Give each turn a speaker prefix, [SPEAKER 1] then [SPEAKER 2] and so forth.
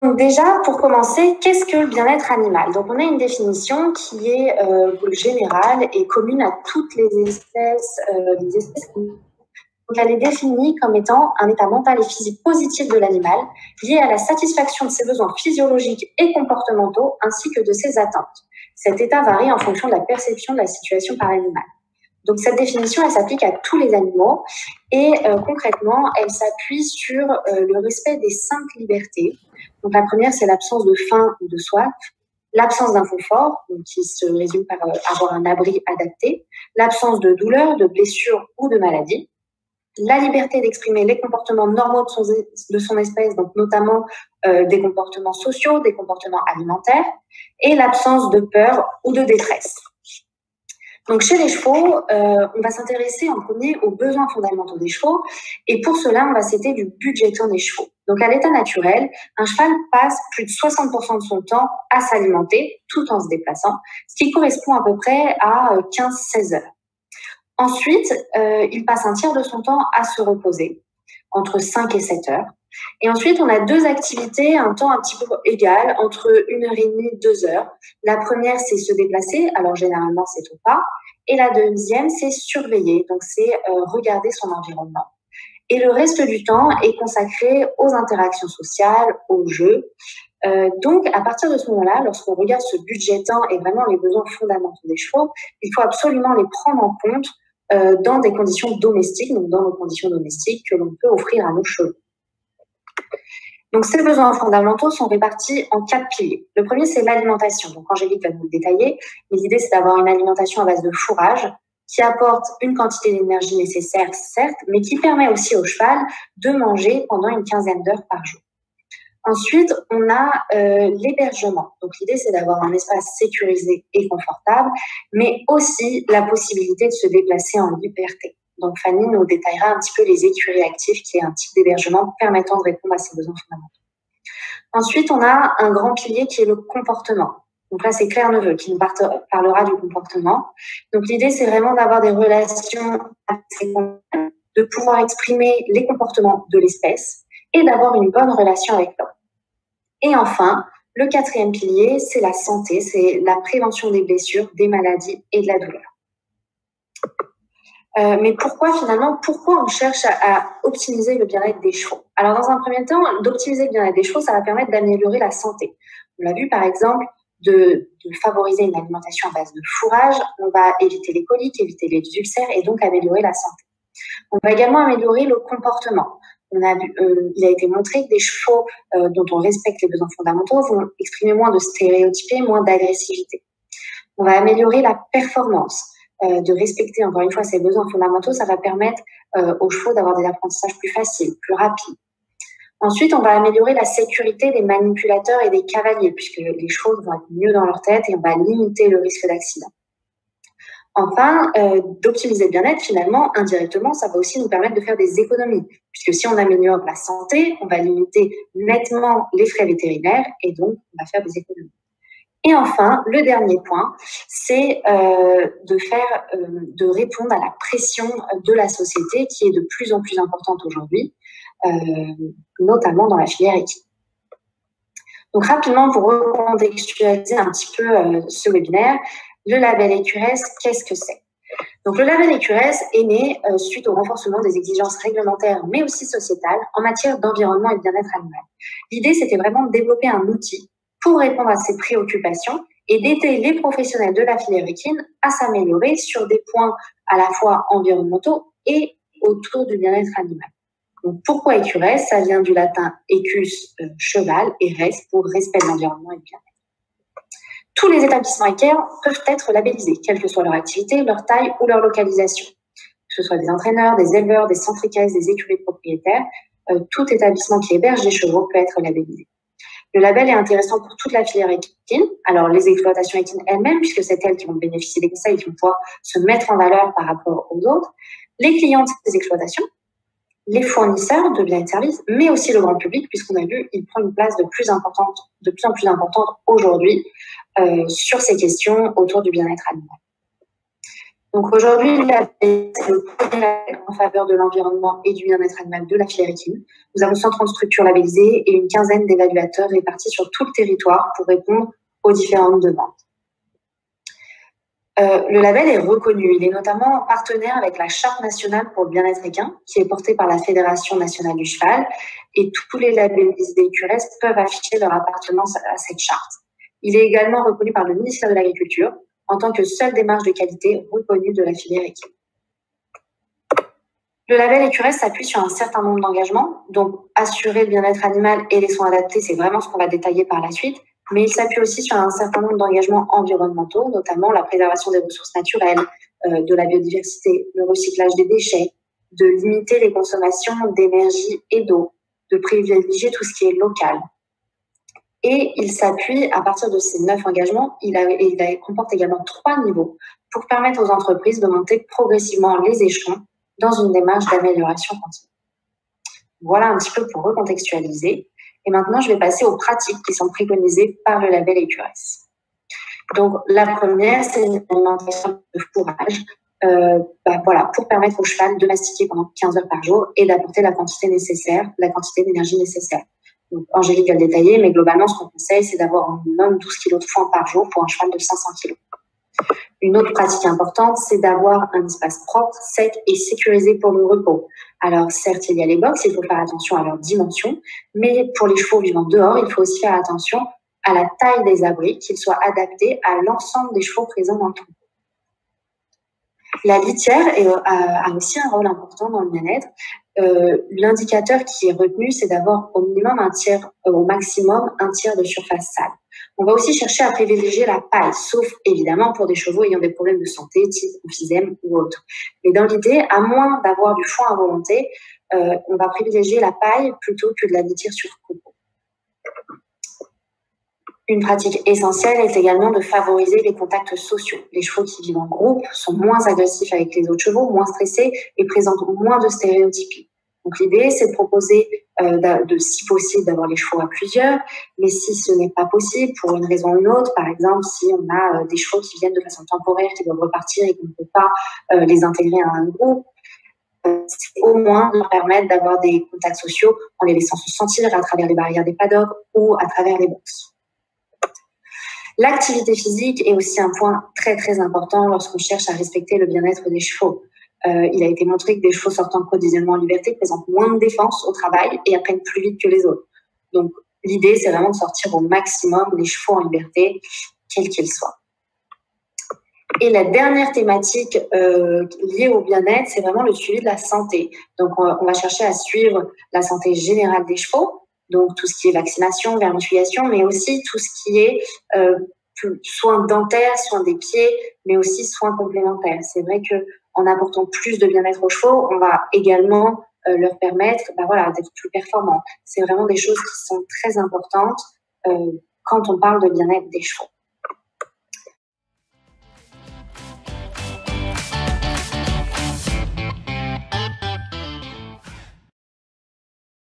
[SPEAKER 1] Donc déjà, pour commencer, qu'est-ce que le bien-être animal? Donc on a une définition qui est générale et commune à toutes les espèces. Donc elle est définie comme étant un état mental et physique positif de l'animal, lié à la satisfaction de ses besoins physiologiques et comportementaux, ainsi que de ses attentes. Cet état varie en fonction de la perception de la situation par l'animal. Donc cette définition, elle s'applique à tous les animaux et concrètement, elle s'appuie sur le respect des 5 libertés. Donc la première, c'est l'absence de faim ou de soif, l'absence d'inconfort, qui se résume par avoir un abri adapté, l'absence de douleur, de blessure ou de maladie, la liberté d'exprimer les comportements normaux de son espèce, donc notamment des comportements sociaux, des comportements alimentaires, et l'absence de peur ou de détresse. Donc chez les chevaux, on va s'intéresser en premier aux besoins fondamentaux des chevaux et pour cela, on va citer du budget temps des chevaux. Donc à l'état naturel, un cheval passe plus de 60% de son temps à s'alimenter tout en se déplaçant, ce qui correspond à peu près à 15-16 heures. Ensuite, il passe un tiers de son temps à se reposer, entre 5 et 7 heures. Et ensuite, on a 2 activités, un temps un petit peu égal, entre 1h30 et 2 heures. La première, c'est se déplacer, alors généralement, c'est au pas. Et la deuxième, c'est surveiller, donc c'est regarder son environnement. Et le reste du temps est consacré aux interactions sociales, aux jeux. Donc, à partir de ce moment-là, lorsqu'on regarde ce budget temps et vraiment les besoins fondamentaux des chevaux, il faut absolument les prendre en compte dans des conditions domestiques, donc dans nos conditions domestiques que l'on peut offrir à nos chevaux. Donc, ces besoins fondamentaux sont répartis en 4 piliers. Le premier, c'est l'alimentation. Donc, Angélique va nous le détailler. Mais l'idée, c'est d'avoir une alimentation à base de fourrage qui apporte une quantité d'énergie nécessaire, certes, mais qui permet aussi au cheval de manger pendant une quinzaine d'heures par jour. Ensuite, on a l'hébergement. Donc, l'idée, c'est d'avoir un espace sécurisé et confortable, mais aussi la possibilité de se déplacer en liberté. Donc, Fanny nous détaillera un petit peu les écuries actives, qui est un type d'hébergement permettant de répondre à ces besoins fondamentaux. Ensuite, on a un grand pilier qui est le comportement. Donc là, c'est Claire Neveu qui nous parlera du comportement. Donc, l'idée, c'est vraiment d'avoir des relations avec ses compagnons, de pouvoir exprimer les comportements de l'espèce et d'avoir une bonne relation avec l'homme. Et enfin, le 4e pilier, c'est la santé, c'est la prévention des blessures, des maladies et de la douleur. Mais pourquoi on cherche à optimiser le bien-être des chevaux? Alors dans un premier temps, d'optimiser le bien-être des chevaux, ça va permettre d'améliorer la santé. On l'a vu par exemple, de favoriser une alimentation à base de fourrage, on va éviter les coliques, éviter les ulcères et donc améliorer la santé. On va également améliorer le comportement. Il a été montré que des chevaux dont on respecte les besoins fondamentaux vont exprimer moins de stéréotypés, moins d'agressivité. On va améliorer la performance. De respecter encore une fois ces besoins fondamentaux, ça va permettre aux chevaux d'avoir des apprentissages plus faciles, plus rapides. Ensuite, on va améliorer la sécurité des manipulateurs et des cavaliers, puisque les chevaux vont être mieux dans leur tête et on va limiter le risque d'accident. Enfin, d'optimiser le bien-être, finalement, indirectement, ça va aussi nous permettre de faire des économies, puisque si on améliore la santé, on va limiter nettement les frais vétérinaires et donc on va faire des économies. Et enfin, le dernier point, c'est de répondre à la pression de la société qui est de plus en plus importante aujourd'hui, notamment dans la filière équine. Donc rapidement, pour recontextualiser un petit peu ce webinaire, le label EQRS, qu'est-ce que c'est? Donc le label EQRS est né suite au renforcement des exigences réglementaires, mais aussi sociétales, en matière d'environnement et de bien-être animal. L'idée, c'était vraiment de développer un outil pour répondre à ces préoccupations et d'aider les professionnels de la filière équine à s'améliorer sur des points à la fois environnementaux et autour du bien-être animal. Donc, pourquoi EQRS? Ça vient du latin equus, cheval, et res pour respect de l'environnement et du bien-être. Tous les établissements équins peuvent être labellisés, quelle que soit leur activité, leur taille ou leur localisation. Que ce soit des entraîneurs, des éleveurs, des centres équestres, des écuries propriétaires, tout établissement qui héberge des chevaux peut être labellisé. Le label est intéressant pour toute la filière équine. Alors, les exploitations équines elles-mêmes, puisque c'est elles qui vont bénéficier des conseils, qui vont pouvoir se mettre en valeur par rapport aux autres, les clients de ces exploitations, les fournisseurs de biens et de services, mais aussi le grand public, puisqu'on a vu, il prend une place de plus en plus importante aujourd'hui sur ces questions autour du bien-être animal. Donc aujourd'hui, c'est le premier label en faveur de l'environnement et du bien-être animal de la filière équine. Nous avons 130 structures labellisées et une quinzaine d'évaluateurs répartis sur tout le territoire pour répondre aux différentes demandes. Le label est reconnu. Il est notamment partenaire avec la Charte nationale pour le bien-être équin, qui est portée par la Fédération nationale du cheval. Et tous les labellisés QRS peuvent afficher leur appartenance à cette charte. Il est également reconnu par le ministère de l'Agriculture en tant que seule démarche de qualité reconnue de la filière équine. Le label EQRS s'appuie sur un certain nombre d'engagements. Donc, assurer le bien-être animal et les soins adaptés, c'est vraiment ce qu'on va détailler par la suite. Mais il s'appuie aussi sur un certain nombre d'engagements environnementaux, notamment la préservation des ressources naturelles, de la biodiversité, le recyclage des déchets, de limiter les consommations d'énergie et d'eau, de privilégier tout ce qui est local. Et il s'appuie, à partir de ces 9 engagements, il comporte également 3 niveaux pour permettre aux entreprises de monter progressivement les échelons dans une démarche d'amélioration continue. Voilà un petit peu pour recontextualiser. Et maintenant, je vais passer aux pratiques qui sont préconisées par le label EQRS. Donc, la première, c'est une alimentation de fourrage, pour permettre au cheval de mastiquer pendant 15 heures par jour et d'apporter la quantité nécessaire, la quantité d'énergie nécessaire. Donc, Angélique va le détailler, mais globalement, ce qu'on conseille, c'est d'avoir au minimum 12 kg de foin par jour pour un cheval de 500 kg. Une autre pratique importante, c'est d'avoir un espace propre, sec et sécurisé pour le repos. Alors, certes, il y a les box, il faut faire attention à leur dimension, mais pour les chevaux vivant dehors, il faut aussi faire attention à la taille des abris, qu'ils soient adaptés à l'ensemble des chevaux présents dans le troupeau. La litière a aussi un rôle important dans le bien-être. L'indicateur qui est retenu, c'est d'avoir au minimum au maximum un tiers de surface sale. On va aussi chercher à privilégier la paille, sauf évidemment pour des chevaux ayant des problèmes de santé, type emphysème ou autre. Mais dans l'idée, à moins d'avoir du foin à volonté, on va privilégier la paille plutôt que de la litière sur troupeau. Une pratique essentielle est également de favoriser les contacts sociaux. Les chevaux qui vivent en groupe sont moins agressifs avec les autres chevaux, moins stressés et présentent moins de stéréotypies. Donc l'idée, c'est de proposer, si possible, d'avoir les chevaux à plusieurs, mais si ce n'est pas possible, pour une raison ou une autre, par exemple, si on a des chevaux qui viennent de façon temporaire, qui doivent repartir et qu'on ne peut pas les intégrer à un groupe, c'est au moins de leur permettre d'avoir des contacts sociaux en les laissant se sentir à travers les barrières des paddocks ou à travers les boxes. L'activité physique est aussi un point très très important lorsqu'on cherche à respecter le bien-être des chevaux. Il a été montré que des chevaux sortant quotidiennement en liberté présentent moins de défense au travail et apprennent plus vite que les autres. Donc l'idée, c'est vraiment de sortir au maximum les chevaux en liberté, quels qu'ils soient. Et la dernière thématique liée au bien-être, c'est vraiment le suivi de la santé. Donc on va chercher à suivre la santé générale des chevaux, donc tout ce qui est vaccination, vernifluation, mais aussi tout ce qui est soins dentaires, soins des pieds, mais aussi soins complémentaires. C'est vrai qu'en apportant plus de bien-être aux chevaux, on va également leur permettre d'être plus performants. C'est vraiment des choses qui sont très importantes quand on parle de bien-être des chevaux.